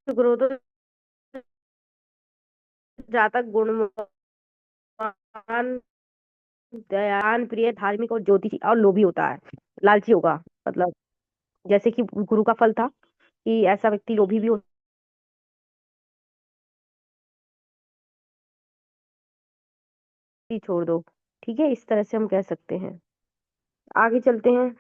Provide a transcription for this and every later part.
शुक्र हो तो जातक गुणवान, दयावान, प्रिय, धार्मिक और ज्योतिषी और लोभी होता है। लालची होगा, मतलब जैसे कि गुरु का फल था कि ऐसा व्यक्ति लोभी भी होता ही छोड़ दो। ठीक है, इस तरह से हम कह सकते हैं। आगे चलते हैं।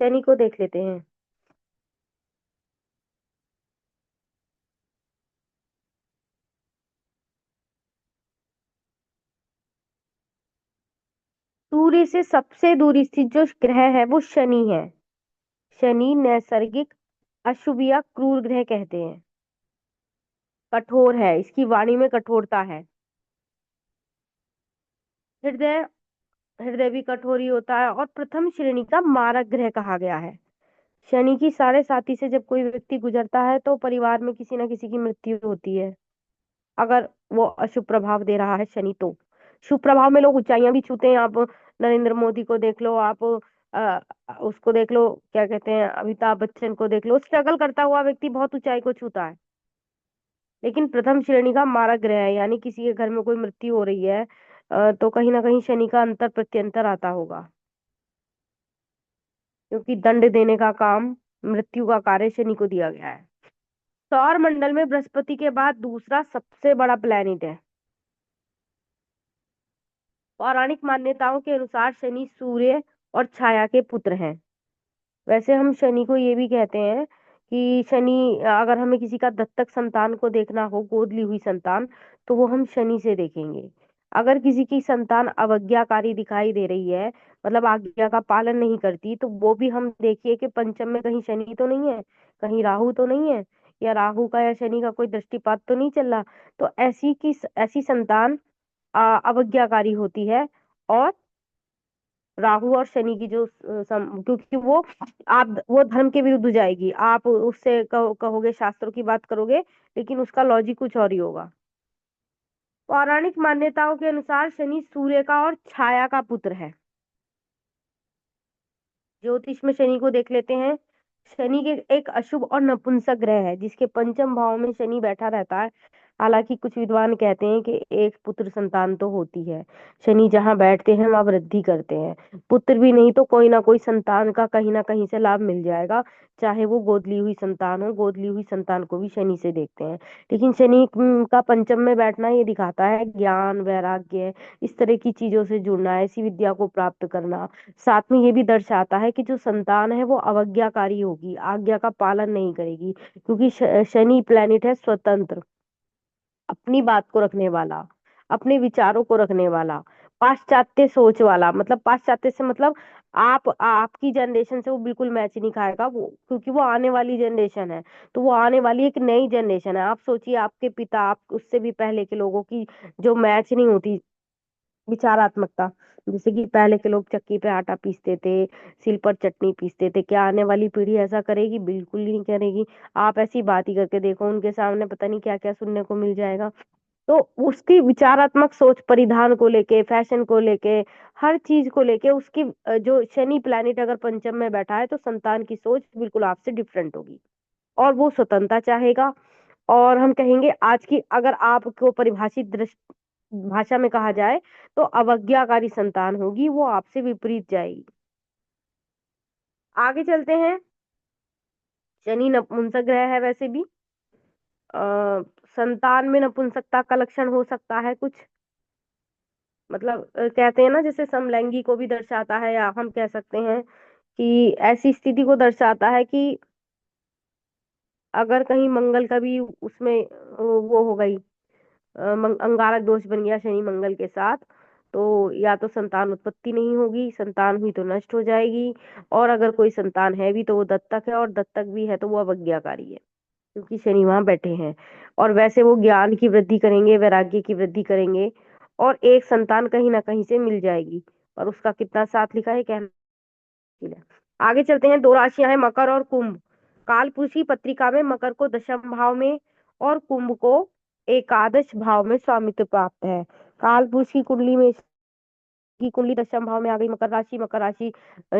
शनि को देख लेते हैं। सूर्य से सबसे दूरी स्थित जो ग्रह है वो शनि है। शनि नैसर्गिक अशुभ या क्रूर ग्रह कहते हैं। कठोर है, इसकी वाणी में कठोरता है। हृदय हृदय भी कठोर ही होता है और प्रथम श्रेणी का मारक ग्रह कहा गया है। शनि की साढ़े साथी से जब कोई व्यक्ति गुजरता है तो परिवार में किसी न किसी की मृत्यु होती है। अगर वो अशुभ प्रभाव दे रहा है शनि तो। शुभ प्रभाव में लोग ऊंचाइयां भी छूते हैं। आप नरेंद्र मोदी को देख लो, आप उसको देख लो, क्या कहते हैं, अमिताभ बच्चन को देख लो, स्ट्रगल करता हुआ व्यक्ति बहुत ऊंचाई को छूता है। लेकिन प्रथम श्रेणी का मारक ग्रह है, यानी किसी के घर में कोई मृत्यु हो रही है तो कहीं ना कहीं शनि का अंतर प्रत्यंतर आता होगा, क्योंकि दंड देने का काम, मृत्यु का कार्य शनि को दिया गया है। सौर मंडल में बृहस्पति के बाद दूसरा सबसे बड़ा प्लेनेट है। पौराणिक मान्यताओं के अनुसार शनि सूर्य और छाया के पुत्र हैं। वैसे हम शनि को ये भी कहते हैं कि शनि, अगर हमें किसी का दत्तक संतान को देखना हो, गोद ली हुई संतान, तो वो हम शनि से देखेंगे। अगर किसी की संतान अवज्ञाकारी दिखाई दे रही है, मतलब आज्ञा का पालन नहीं करती, तो वो भी हम देखिए कि पंचम में कहीं शनि तो नहीं है, कहीं राहु तो नहीं है, या राहु का या शनि का कोई दृष्टिपात तो नहीं चल रहा। तो ऐसी संतान अवज्ञाकारी होती है। और राहु और शनि की जो क्योंकि वो धर्म के विरुद्ध जाएगी। आप उससे कहोगे, शास्त्रों की बात करोगे, लेकिन उसका लॉजिक कुछ और ही होगा। पौराणिक मान्यताओं के अनुसार शनि सूर्य का और छाया का पुत्र है। ज्योतिष में शनि को देख लेते हैं। शनि के एक अशुभ और नपुंसक ग्रह है, जिसके पंचम भाव में शनि बैठा रहता है। हालांकि कुछ विद्वान कहते हैं कि एक पुत्र संतान तो होती है। शनि जहाँ बैठते हैं वहां वृद्धि करते हैं। पुत्र भी नहीं तो कोई ना कोई संतान का कहीं ना कहीं से लाभ मिल जाएगा। चाहे वो गोद ली हुई संतान हो, गोद ली हुई संतान को भी शनि से देखते हैं। लेकिन शनि का पंचम में बैठना ये दिखाता है ज्ञान, वैराग्य, इस तरह की चीजों से जुड़ना, ऐसी विद्या को प्राप्त करना। साथ में ये भी दर्शाता है कि जो संतान है वो अवज्ञाकारी होगी, आज्ञा का पालन नहीं करेगी, क्योंकि शनि प्लेनेट है स्वतंत्र, अपनी बात को रखने वाला, अपने विचारों को रखने वाला, पाश्चात्य सोच वाला। मतलब पाश्चात्य से मतलब आपकी जनरेशन से वो बिल्कुल मैच नहीं खाएगा वो, क्योंकि वो आने वाली जनरेशन है। तो वो आने वाली एक नई जनरेशन है। आप सोचिए, आपके पिता, आप उससे भी पहले के लोगों की जो मैच नहीं होती विचारात्मकता। जैसे कि पहले के लोग चक्की पे आटा पीसते थे, सिल पर चटनी पीसते थे, क्या आने वाली पीढ़ी ऐसा करेगी? बिल्कुल ही नहीं करेगी। आप ऐसी बात ही करके देखो, उनके सामने पता नहीं क्या क्या सुनने को मिल जाएगा। तो उसकी विचारात्मक सोच, परिधान को लेके, फैशन को लेके, हर चीज को लेके उसकी जो शनि प्लैनेट अगर पंचम में बैठा है तो संतान की सोच बिल्कुल आपसे डिफरेंट होगी, और वो स्वतंत्रता चाहेगा। और हम कहेंगे, आज की अगर आपको परिभाषित दृष्टि भाषा में कहा जाए, तो अवज्ञाकारी संतान होगी, वो आपसे विपरीत जाएगी। आगे चलते हैं। शनि नपुंसक ग्रह है वैसे भी। आ, संतान में नपुंसकता का लक्षण हो सकता है कुछ, मतलब कहते हैं ना, जैसे समलैंगी को भी दर्शाता है, या हम कह सकते हैं कि ऐसी स्थिति को दर्शाता है कि अगर कहीं मंगल का भी उसमें वो हो गई, अंगारक दोष बन गया शनि मंगल के साथ, तो या तो संतान उत्पत्ति नहीं होगी, संतान हुई तो नष्ट हो जाएगी। और अगर कोई संतान है भी तो वो दत्तक है, और दत्तक भी है तो वो अवज्ञाकारी है, क्योंकि शनि वहां बैठे हैं। और वैसे वो ज्ञान की वृद्धि करेंगे, वैराग्य की वृद्धि करेंगे, और एक संतान कहीं ना कहीं से मिल जाएगी। और उसका कितना साथ लिखा है कहना मुश्किल है। आगे चलते हैं, दो राशियां हैं मकर और कुंभ। कालपुरुषी पत्रिका में मकर को दशम भाव में और कुंभ को एकादश भाव में स्वामित्व प्राप्त है। कालपुरुष की कुंडली दशम भाव में आ गई मकर राशि। मकर राशि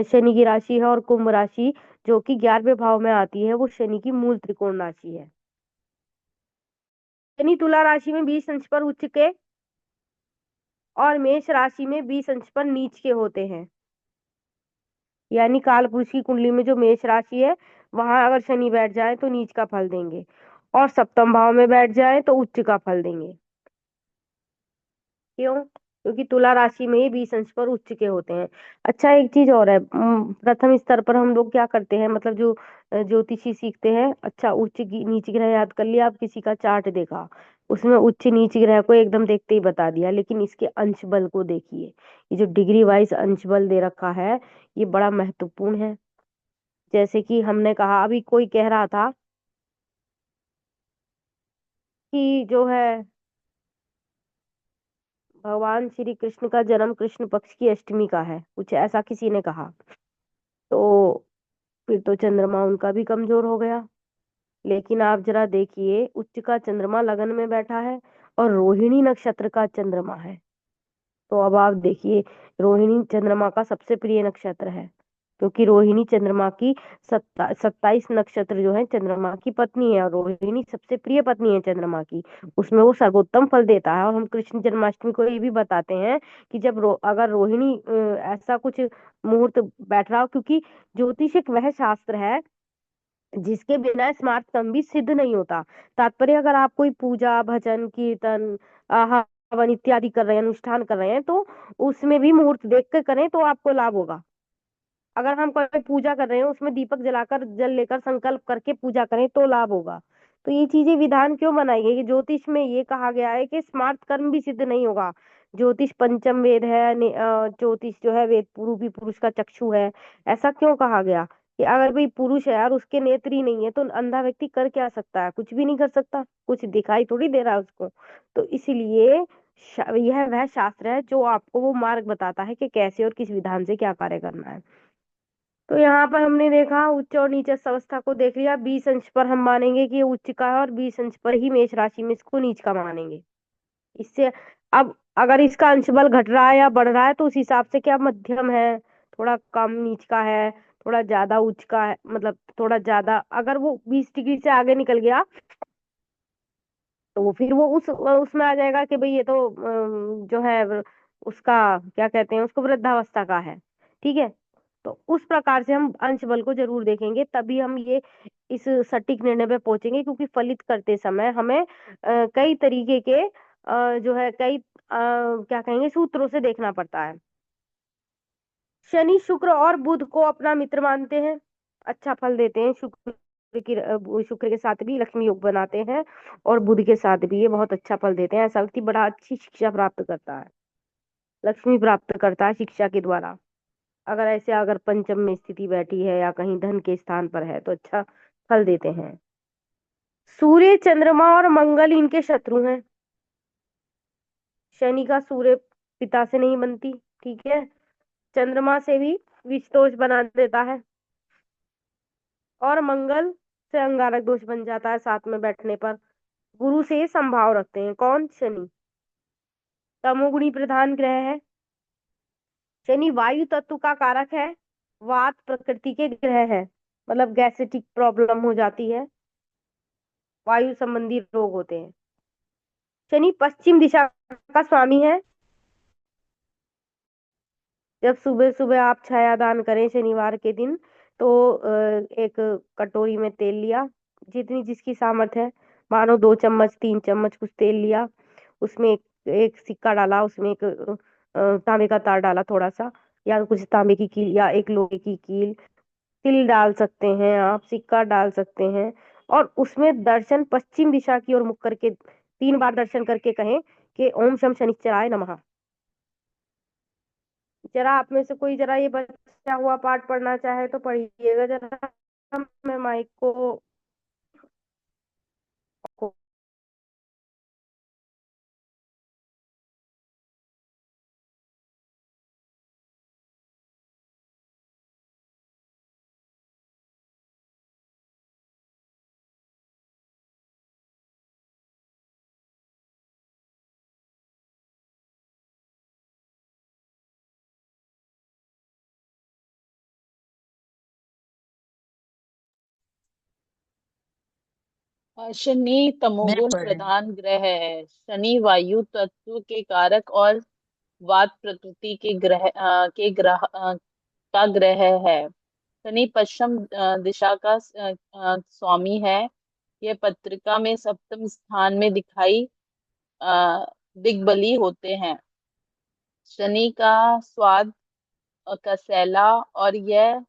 शनि की राशि है, और कुंभ राशि जो कि 11वें भाव में आती है वो शनि की मूल त्रिकोण राशि है। शनि तुला राशि में 20 अंश पर उच्च के और मेष राशि में 20 अंश पर नीच के होते हैं। यानी कालपुरुष की कुंडली में जो मेष राशि है वहां अगर शनि बैठ जाए तो नीच का फल देंगे, और सप्तम भाव में बैठ जाए तो उच्च का फल देंगे। क्यों? क्योंकि तुला राशि में ही 20 अंश पर उच्च के होते हैं। अच्छा, एक चीज और है, प्रथम स्तर पर हम लोग क्या करते हैं, मतलब जो ज्योतिषी सीखते हैं, अच्छा नीच ग्रह याद कर लिया, आप किसी का चार्ट देखा, उसमें उच्च नीच ग्रह को एकदम देखते ही बता दिया, लेकिन इसके अंश बल को देखिए। ये जो डिग्री वाइज अंश बल दे रखा है ये बड़ा महत्वपूर्ण है। जैसे कि हमने कहा, अभी कोई कह रहा था कि जो है भगवान श्री कृष्ण का जन्म कृष्ण पक्ष की अष्टमी का है, कुछ ऐसा किसी ने कहा। तो फिर तो चंद्रमा उनका भी कमजोर हो गया। लेकिन आप जरा देखिए, उच्च का चंद्रमा लगन में बैठा है और रोहिणी नक्षत्र का चंद्रमा है। तो अब आप देखिए, रोहिणी चंद्रमा का सबसे प्रिय नक्षत्र है, क्योंकि रोहिणी चंद्रमा की 27 नक्षत्र जो है चंद्रमा की पत्नी है, और रोहिणी सबसे प्रिय पत्नी है चंद्रमा की। उसमें वो सर्वोत्तम फल देता है। और हम कृष्ण जन्माष्टमी को ये भी बताते हैं कि जब अगर रोहिणी ऐसा कुछ मुहूर्त बैठ रहा हो, क्योंकि ज्योतिष एक वह शास्त्र है जिसके बिना स्मार्ट कर्म भी सिद्ध नहीं होता। तात्पर्य, अगर आप कोई पूजा भजन कीर्तन हवन इत्यादि कर रहे हैं, अनुष्ठान कर रहे हैं, तो उसमें भी मुहूर्त देख कर करें तो आपको लाभ होगा। अगर हम कोई पूजा कर रहे हैं उसमें दीपक जलाकर जल लेकर संकल्प करके पूजा करें तो लाभ होगा। तो ये चीजें विधान क्यों बनाई गई कि ज्योतिष में ये कहा गया है कि स्मार्ट कर्म भी सिद्ध नहीं होगा। ज्योतिष पंचम वेद है, ज्योतिष जो है वेद रूपी पुरुष का चक्षु है। ऐसा क्यों कहा गया कि अगर भाई पुरुष है और उसके नेत्र ही नहीं है तो अंधा व्यक्ति कर क्या सकता है? कुछ भी नहीं कर सकता, कुछ दिखाई थोड़ी दे रहा है उसको। तो इसलिए यह वह शास्त्र है जो आपको वो मार्ग बताता है कि कैसे और किस विधान से क्या कार्य करना है। तो यहाँ पर हमने देखा उच्च और नीच अवस्था को देख लिया। 20 अंश पर हम मानेंगे कि ये उच्च का है, और 20 अंश पर ही मेष राशि में इसको नीच का मानेंगे। इससे अब अगर इसका अंश बल घट रहा है या बढ़ रहा है तो उस हिसाब से क्या मध्यम है, थोड़ा कम नीच का है, थोड़ा ज्यादा उच्च का है, मतलब थोड़ा ज्यादा, अगर वो 20 डिग्री से आगे निकल गया तो वो फिर वो उसमें आ जाएगा कि भाई ये तो जो है उसका क्या कहते हैं, उसको वृद्धावस्था का है। ठीक है, तो उस प्रकार से हम अंश बल को जरूर देखेंगे, तभी हम ये इस सटीक निर्णय पे पहुंचेंगे। क्योंकि फलित करते समय हमें कई तरीके के जो है कई क्या कहेंगे सूत्रों से देखना पड़ता है। शनि शुक्र और बुध को अपना मित्र मानते हैं, अच्छा फल देते हैं। शुक्र के साथ भी लक्ष्मी योग बनाते हैं, और बुध के साथ भी ये बहुत अच्छा फल देते हैं। ऐसा व्यक्ति बड़ा अच्छी शिक्षा प्राप्त करता है, लक्ष्मी प्राप्त करता है शिक्षा के द्वारा। अगर पंचम में स्थिति बैठी है या कहीं धन के स्थान पर है तो अच्छा फल देते हैं। सूर्य चंद्रमा और मंगल इनके शत्रु हैं। शनि का सूर्य पिता से नहीं बनती, ठीक है, चंद्रमा से भी विष दोष बना देता है, और मंगल से अंगारक दोष बन जाता है साथ में बैठने पर। गुरु से संभाव रखते हैं, कौन? शनि। तमोगुणी प्रधान ग्रह है। शनि वायु तत्व का कारक है, वात प्रकृति के ग्रह है, मतलब गैस्ट्रिक प्रॉब्लम हो जाती है, वायु संबंधी रोग होते हैं। शनि पश्चिम दिशा का स्वामी है। जब सुबह सुबह आप छाया दान करें शनिवार के दिन, तो एक कटोरी में तेल लिया, जितनी जिसकी सामर्थ्य है, मानो 2 चम्मच 3 चम्मच कुछ तेल लिया, उसमें एक सिक्का डाला, उसमें एक तांबे का तार डाला थोड़ा सा, या कुछ तांबे की कील या एक लोहे की कील, तिल डाल सकते हैं आप, सिक्का डाल सकते हैं, और उसमें दर्शन पश्चिम दिशा की ओर मुख करके 3 बार दर्शन करके कहें कि ओम शम शनिश्चराय नमः। जरा आप में से कोई जरा ये बचा हुआ पाठ पढ़ना चाहे तो पढ़िएगा जरा। मैं माइक को शनि मैं तमोगुण पढ़ रही हूँ। प्रधान ग्रह है। शनि वायु तत्व के कारक और वात प्रकृति के का ग्रह है। शनि पश्चिम दिशा का स्वामी है। यह पत्रिका में सप्तम स्थान में दिखाई अ, दिग्बली होते हैं। शनि का स्वाद कसैला और यह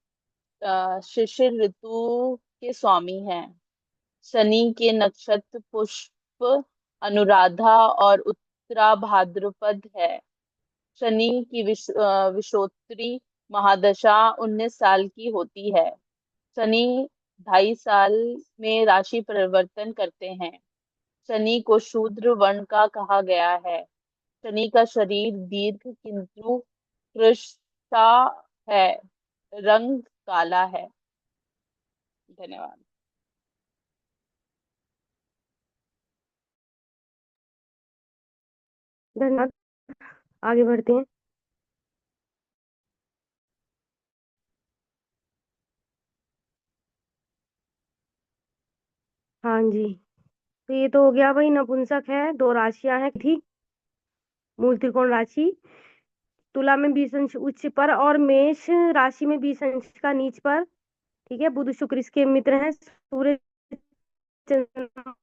शिशिर ऋतु के स्वामी हैं। शनि के नक्षत्र पुष्प, अनुराधा और उत्तरा भाद्रपद है। शनि की विषोत्तरी महादशा 19 साल की होती है। शनि 2.5 साल में राशि परिवर्तन करते हैं। शनि को शूद्र वर्ण का कहा गया है। शनि का शरीर दीर्घ किंतु कृशता है। रंग काला है। धन्यवाद। धन्यवाद। आगे बढ़ते हैं। हाँ जी। तो ये तो हो गया भाई, नपुंसक है, दो राशियां हैं ठीक। मूल त्रिकोण राशि, तुला में 20 अंश उच्च पर और मेष राशि में 20 अंश का नीच पर। ठीक है, बुध शुक्र इसके मित्र हैं, सूर्य चंद्रमा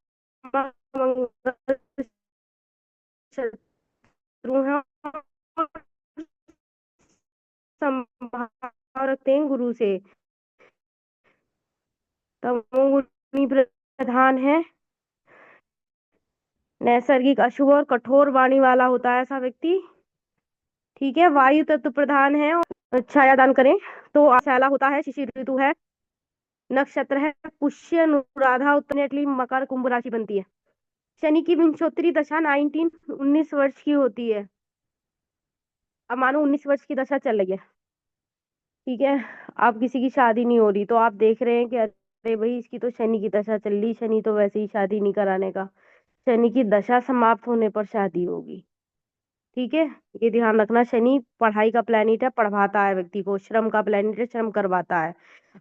मंगल शत्रु हैं, और संभाव रखते हैं गुरु से। तमोगुणी प्रधान है, नैसर्गिक अशुभ और कठोर वाणी वाला होता है ऐसा व्यक्ति। ठीक है, वायु तत्व प्रधान है और छाया दान करें तो आशाला होता है, शिशिर ऋतु है, नक्षत्र है पुष्य अनुराधा, उत्तरनेटली मकर कुंभ राशि बनती है। शनि की विंशोत्तरी दशा 19 की होती है। अब मानो 19 वर्ष की दशा चल रही है। ठीक है, अब किसी की शादी नहीं हो रही तो आप देख रहे हैं कि अरे भाई इसकी तो शनि की दशा चल रही, शनि तो वैसे ही शादी नहीं कराने का। शनि की दशा समाप्त होने पर शादी होगी। ठीक है, ये ध्यान रखना। शनि पढ़ाई का प्लेनेट है, पढ़वाता है व्यक्ति को, श्रम का प्लेनेट है, श्रम करवाता है।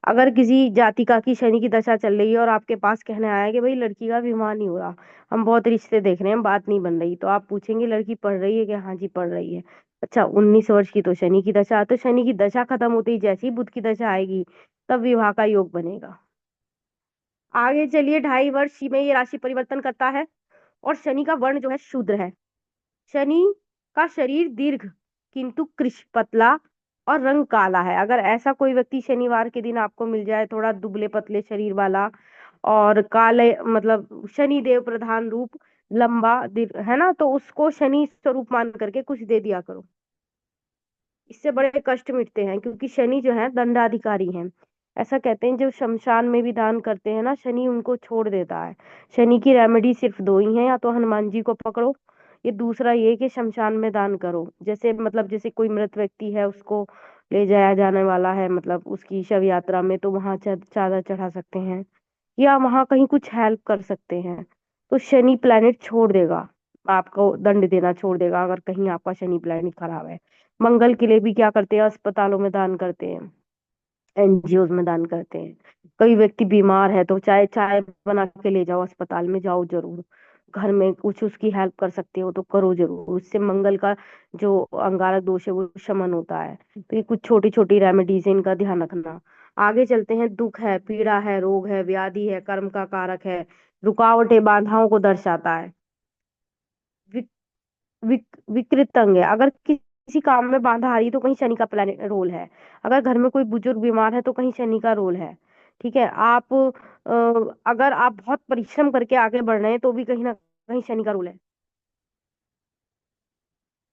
अगर किसी जातिका की शनि की दशा चल रही है और आपके पास कहने आया कि भाई लड़की का विवाह नहीं हो रहा, हम बहुत रिश्ते देख रहे हैं, बात नहीं बन रही, तो आप पूछेंगे लड़की पढ़ रही है क्या? हाँ जी पढ़ रही है। अच्छा, 19 वर्ष की तो शनि की दशा, तो शनि की दशा खत्म होते ही जैसे ही बुध की दशा आएगी तब विवाह का योग बनेगा। आगे चलिए, 2.5 वर्ष में ये राशि परिवर्तन करता है और शनि का वर्ण जो है शूद्र है। शनि का शरीर दीर्घ किंतु कृश पतला और रंग काला है। अगर ऐसा कोई व्यक्ति शनिवार के दिन आपको मिल जाए, थोड़ा दुबले पतले शरीर वाला और काले, मतलब शनि देव प्रधान रूप, लंबा है ना, तो उसको शनि स्वरूप मान करके कुछ दे दिया करो। इससे बड़े कष्ट मिटते हैं, क्योंकि शनि जो है दंडाधिकारी है। ऐसा कहते हैं जो शमशान में भी दान करते हैं ना, शनि उनको छोड़ देता है। शनि की रेमेडी सिर्फ दो ही है, या तो हनुमान जी को पकड़ो, ये दूसरा ये कि शमशान में दान करो। जैसे मतलब जैसे कोई मृत व्यक्ति है, उसको ले जाया जाने वाला है, मतलब उसकी शव यात्रा में, तो वहां चादर चढ़ा सकते हैं या वहां कहीं कुछ हेल्प कर सकते हैं। तो शनि प्लेनेट छोड़ देगा, आपको दंड देना छोड़ देगा अगर कहीं आपका शनि प्लेनेट खराब है। मंगल के लिए भी क्या करते हैं, अस्पतालों में दान करते हैं, एनजीओ में दान करते हैं। कोई व्यक्ति बीमार है तो चाय चाय बना के ले जाओ, अस्पताल में जाओ जरूर। घर में कुछ उसकी हेल्प कर सकते हो तो करो जरूर, उससे मंगल का जो अंगारक दोष है वो शमन होता है। तो ये कुछ छोटी छोटी रेमेडीज है, इनका ध्यान रखना। आगे चलते हैं। दुख है, पीड़ा है, रोग है, व्याधि है, कर्म का कारक है, रुकावटें बाधाओं को दर्शाता है। विकृत अंग है, अगर किसी काम में बाधा आ रही है तो कहीं शनि का प्लानिट रोल है। अगर घर में कोई बुजुर्ग बीमार है तो कहीं शनि का रोल है। ठीक है, आप अगर आप बहुत परिश्रम करके आगे बढ़ रहे हैं तो भी कहीं ना कहीं शनि का रोल है।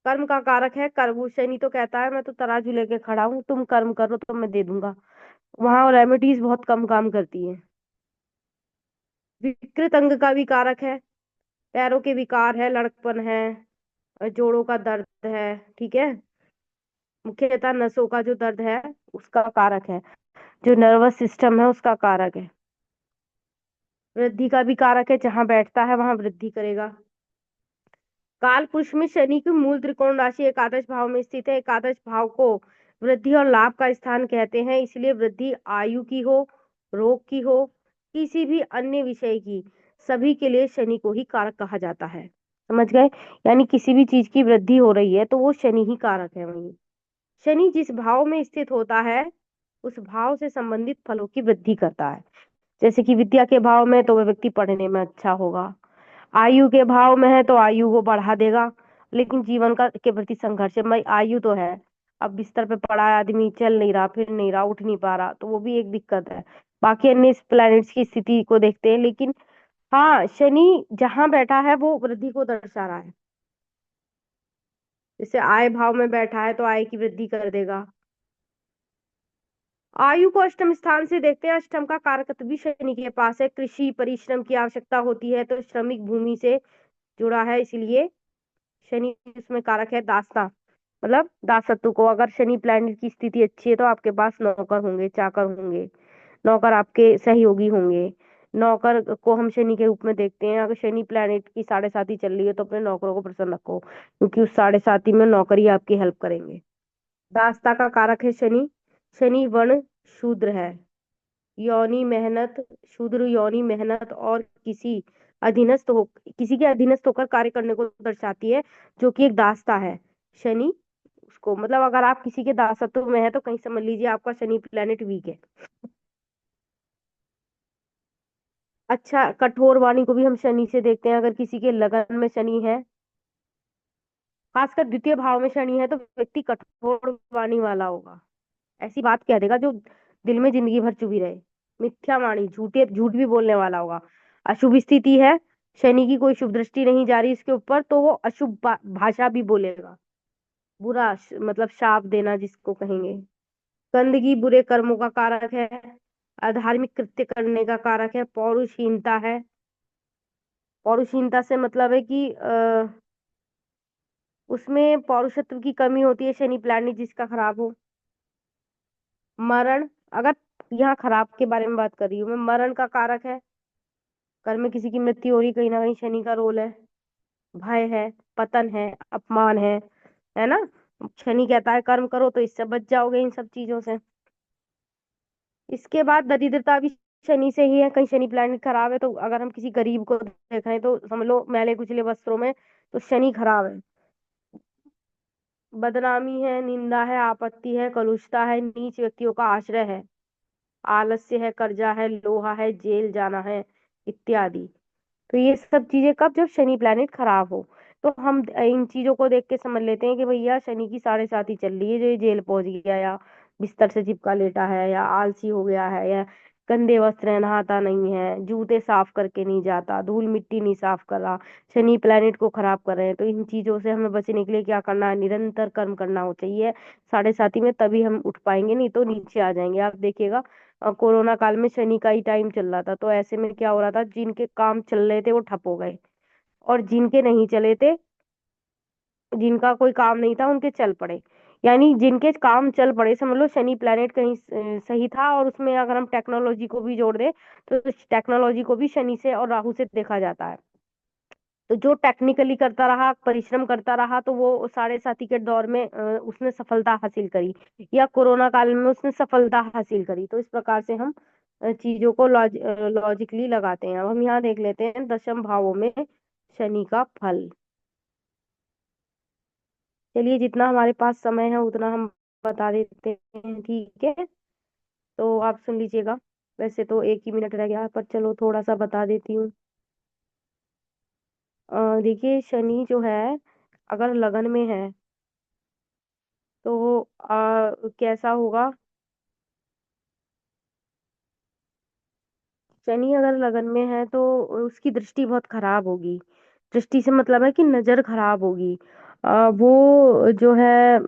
कर्म का कारक है, कर्म, शनि तो कहता है मैं तो तराजू लेके खड़ा हूँ, तुम कर्म करो तो मैं दे दूंगा। वहां रेमेडीज बहुत कम काम करती है। विकृत अंग का भी कारक है, पैरों के विकार है, लड़कपन है, जोड़ों का दर्द है। ठीक है, मुख्यतः नसों का जो दर्द है उसका कारक है, जो नर्वस सिस्टम है उसका कारक है। वृद्धि का भी कारक है, जहां बैठता है वहां वृद्धि करेगा। काल पुरुष में शनि की मूल त्रिकोण राशि एकादश भाव में स्थित है। एकादश भाव को वृद्धि और लाभ का स्थान कहते हैं, इसलिए वृद्धि आयु की हो, रोग की हो, किसी भी अन्य विषय की, सभी के लिए शनि को ही कारक कहा जाता है। समझ गए? यानी किसी भी चीज की वृद्धि हो रही है तो वो शनि ही कारक है वहीं। शनि जिस भाव में स्थित होता है उस भाव से संबंधित फलों की वृद्धि करता है। जैसे कि विद्या के भाव में तो वह व्यक्ति पढ़ने में अच्छा होगा, आयु के भाव में है तो आयु को बढ़ा देगा, लेकिन जीवन का के प्रति संघर्ष है। भाई आयु तो है, अब बिस्तर पे पड़ा है आदमी, चल नहीं रहा, फिर नहीं रहा, उठ नहीं पा रहा, तो वो भी एक दिक्कत है। बाकी अन्य प्लैनेट्स की स्थिति को देखते हैं, लेकिन हाँ, शनि जहां बैठा है वो वृद्धि को दर्शा रहा है। जैसे आय भाव में बैठा है तो आय की वृद्धि कर देगा। आयु को अष्टम स्थान से देखते हैं, अष्टम का कारकत्व भी शनि के पास है। कृषि परिश्रम की आवश्यकता होती है तो श्रमिक भूमि से जुड़ा है, इसलिए शनि उसमें कारक है। दासता मतलब दासत्व को, अगर शनि प्लैनेट की स्थिति अच्छी है तो आपके पास नौकर होंगे, चाकर होंगे, नौकर आपके सहयोगी होंगे। नौकर को हम शनि के रूप में देखते हैं। अगर शनि प्लैनेट की साढ़े साती चल रही है तो अपने नौकरों को प्रसन्न रखो, क्योंकि उस साढ़े साती में नौकर ही आपकी हेल्प करेंगे। दासता का कारक है शनि। शनि वर्ण शूद्र है, योनि मेहनत, शूद्र योनि मेहनत और किसी के अधीनस्थ होकर कार्य करने को दर्शाती है, जो कि एक दासता है। शनि उसको मतलब अगर आप किसी के दासत्व में है तो कहीं समझ लीजिए आपका शनि प्लेनेट वीक है। अच्छा, कठोर वाणी को भी हम शनि से देखते हैं। अगर किसी के लगन में शनि है, खासकर द्वितीय भाव में शनि है, तो व्यक्ति कठोर वाणी वाला होगा। ऐसी बात कह देगा जो दिल में जिंदगी भर चुभी रहे। मिथ्या वाणी, झूठ भी बोलने वाला होगा। अशुभ स्थिति है, शनि की कोई शुभ दृष्टि नहीं जा रही इसके ऊपर, तो वो अशुभ भाषा भी बोलेगा। मतलब शाप देना जिसको कहेंगे। गंदगी बुरे कर्मों का कारक है, अधार्मिक कृत्य करने का कारक है, पौरुषहीनता है। पौरुषहीनता से मतलब है कि उसमें पौरुषत्व की कमी होती है, शनि प्लैनेट जिसका खराब हो। मरण, अगर यहाँ खराब के बारे में बात कर रही हूँ मैं, मरण का कारक है। घर में किसी की मृत्यु हो रही, कहीं ना कहीं शनि का रोल है। भय है, पतन है, अपमान है ना? शनि कहता है कर्म करो तो इससे बच जाओगे, इन सब चीजों से। इसके बाद दरिद्रता भी शनि से ही है। कहीं शनि प्लैनेट खराब है तो अगर हम किसी गरीब को देख रहे हैं तो समझ लो मैले कुचले वस्त्रों में, तो शनि खराब है। बदनामी है, निंदा है, आपत्ति है, कलुषता है, नीच व्यक्तियों का आश्रय है, आलस्य है, कर्जा है, लोहा है, जेल जाना है, इत्यादि। तो ये सब चीजें कब, जब शनि प्लैनेट खराब हो। तो हम इन चीजों को देख के समझ लेते हैं कि भैया शनि की साढ़े सात ही चल रही है, जो ये जेल पहुंच गया, या बिस्तर से चिपका लेटा है, या आलसी हो गया है, या गंदे वस्त्र है, नहाता नहीं है, जूते साफ करके नहीं जाता, धूल मिट्टी नहीं साफ कर रहा, शनि प्लैनेट को खराब कर रहे हैं। तो इन चीजों से हमें बचने के लिए क्या करना है? निरंतर कर्म करना हो चाहिए साढ़े सात ही में, तभी हम उठ पाएंगे, नहीं तो नीचे आ जाएंगे। आप देखिएगा कोरोना काल में शनि का ही टाइम चल रहा था, तो ऐसे में क्या हो रहा था, जिनके काम चल रहे थे वो ठप हो गए, और जिनके नहीं चले थे, जिनका कोई काम नहीं था, उनके चल पड़े। यानी जिनके काम चल पड़े, समझ लो शनि प्लैनेट कहीं सही था। और उसमें अगर हम टेक्नोलॉजी को भी जोड़ दें तो टेक्नोलॉजी को भी शनि से और राहु से देखा जाता है। तो जो टेक्निकली करता रहा, परिश्रम करता रहा, तो वो साढ़े साथी के दौर में उसने सफलता हासिल करी, या कोरोना काल में उसने सफलता हासिल करी। तो इस प्रकार से हम चीजों को लॉजिकली लगाते हैं। अब हम यहाँ देख लेते हैं दशम भावों में शनि का फल। चलिए, जितना हमारे पास समय है उतना हम बता देते हैं, ठीक है? तो आप सुन लीजिएगा। वैसे तो एक ही मिनट रह गया, पर चलो थोड़ा सा बता देती हूँ। देखिए, शनि जो है अगर लगन में है तो कैसा होगा? शनि अगर लगन में है तो उसकी दृष्टि बहुत खराब होगी। दृष्टि से मतलब है कि नजर खराब होगी। वो जो है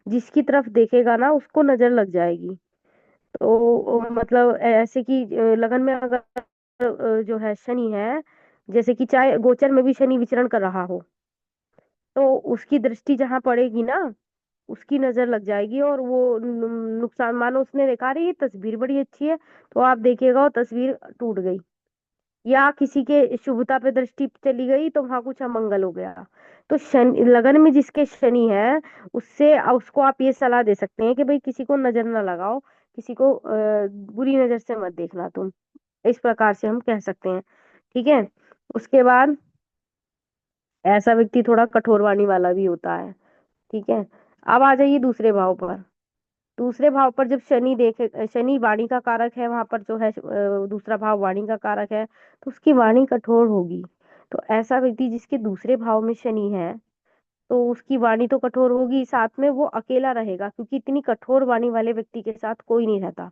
जिसकी तरफ देखेगा ना उसको नजर लग जाएगी। तो मतलब ऐसे कि लगन में अगर जो है शनि है, जैसे कि चाहे गोचर में भी शनि विचरण कर रहा हो, तो उसकी दृष्टि जहां पड़ेगी ना उसकी नजर लग जाएगी, और वो नुकसान। मानो उसने देखा अरे ये तस्वीर बड़ी अच्छी है, तो आप देखिएगा वो तस्वीर टूट गई, या किसी के शुभता पे दृष्टि चली गई तो वहां कुछ अमंगल हो गया। तो शनि लगन में जिसके शनि है, उससे उसको आप ये सलाह दे सकते हैं कि भाई किसी को नजर ना लगाओ, किसी को बुरी नजर से मत देखना तुम। इस प्रकार से हम कह सकते हैं। ठीक है। उसके बाद ऐसा व्यक्ति थोड़ा कठोर वाणी वाला भी होता है। ठीक है। अब आ जाइए दूसरे भाव पर। दूसरे भाव पर जब शनि देखे, शनि वाणी का कारक है, वहां पर जो है दूसरा भाव वाणी का कारक है, तो उसकी वाणी कठोर होगी। तो ऐसा व्यक्ति जिसके दूसरे भाव में शनि है, तो उसकी वाणी तो कठोर होगी, साथ में वो अकेला रहेगा, क्योंकि इतनी कठोर वाणी वाले व्यक्ति के साथ कोई नहीं रहता।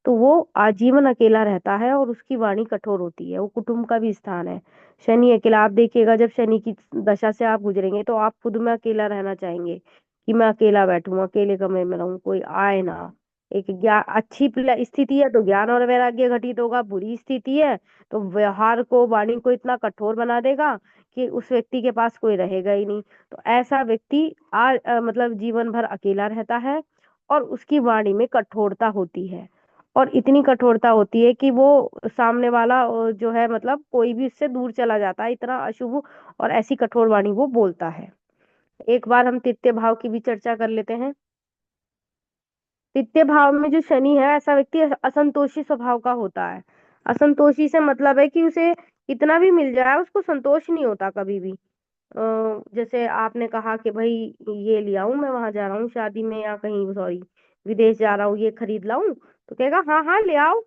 तो वो आजीवन अकेला रहता है और उसकी वाणी कठोर होती है। वो कुटुंब का भी स्थान है। शनि अकेला, आप देखिएगा जब शनि की दशा से आप गुजरेंगे तो आप खुद में अकेला रहना चाहेंगे, कि मैं अकेला बैठूं, अकेले कमरे में रहूं, कोई आए ना। एक ज्ञान अच्छी स्थिति है तो ज्ञान और वैराग्य घटित होगा, बुरी स्थिति है तो व्यवहार को, वाणी को इतना कठोर बना देगा कि उस व्यक्ति के पास कोई रहेगा ही नहीं। तो ऐसा व्यक्ति मतलब जीवन भर अकेला रहता है, और उसकी वाणी में कठोरता होती है। और इतनी कठोरता होती है कि वो सामने वाला जो है, मतलब कोई भी उससे दूर चला जाता है, इतना अशुभ और ऐसी कठोर वाणी वो बोलता है। एक बार हम तृतीय भाव की भी चर्चा कर लेते हैं। तृतीय भाव में जो शनि है, ऐसा व्यक्ति असंतोषी स्वभाव का होता है। असंतोषी से मतलब है कि उसे कितना भी मिल जाए उसको संतोष नहीं होता कभी भी। जैसे आपने कहा कि भाई ये ले आऊं, मैं वहां जा रहा हूँ शादी में, या कहीं सॉरी विदेश जा रहा हूँ, ये खरीद लाऊं, तो कहेगा हाँ हाँ ले आओ।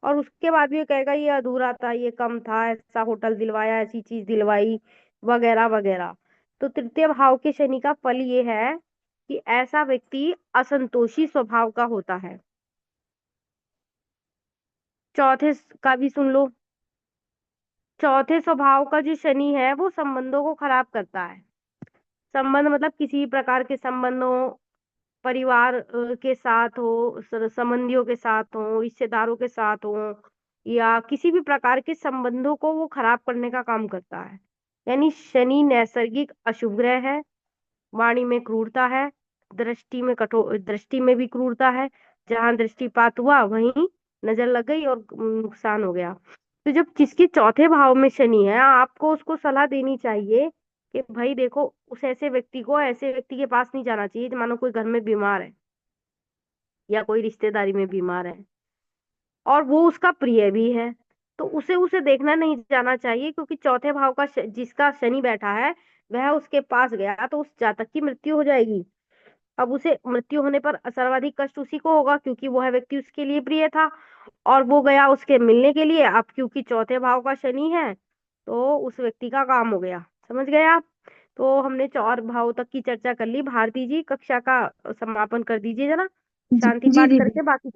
और उसके बाद भी ये कहेगा ये अधूरा था, ये कम था, ऐसा होटल दिलवाया, ऐसी चीज दिलवाई, वगैरह वगैरह। तो तृतीय भाव के शनि का फल ये है कि ऐसा व्यक्ति असंतोषी स्वभाव का होता है। चौथे का भी सुन लो। चौथे स्वभाव का जो शनि है वो संबंधों को खराब करता है। संबंध मतलब किसी प्रकार के संबंध हो, परिवार के साथ हो, संबंधियों के साथ हो, रिश्तेदारों के साथ हो, या किसी भी प्रकार के संबंधों को वो खराब करने का काम करता है। यानी शनि नैसर्गिक अशुभ ग्रह है। वाणी में क्रूरता है, दृष्टि में कठोर, दृष्टि में भी क्रूरता है। जहां दृष्टिपात हुआ वहीं नजर लग गई और नुकसान हो गया। तो जब किसके चौथे भाव में शनि है, आपको उसको सलाह देनी चाहिए कि भाई देखो, उस ऐसे व्यक्ति को ऐसे व्यक्ति के पास नहीं जाना चाहिए, मानो कोई घर में बीमार है या कोई रिश्तेदारी में बीमार है और वो उसका प्रिय भी है, तो उसे उसे देखना नहीं जाना चाहिए, क्योंकि चौथे भाव का जिसका शनि बैठा है, वह उसके पास गया तो उस जातक की मृत्यु हो जाएगी। अब उसे मृत्यु होने पर सर्वाधिक कष्ट उसी को होगा, क्योंकि वह व्यक्ति उसके लिए प्रिय था और वो गया उसके मिलने के लिए। अब क्योंकि चौथे भाव का शनि है, तो उस व्यक्ति का काम हो गया। समझ गए आप? तो हमने 4 भाव तक की चर्चा कर ली। भारती जी, कक्षा का समापन कर दीजिए जरा, जी शांति जी पाठ दीदी। करके बाकी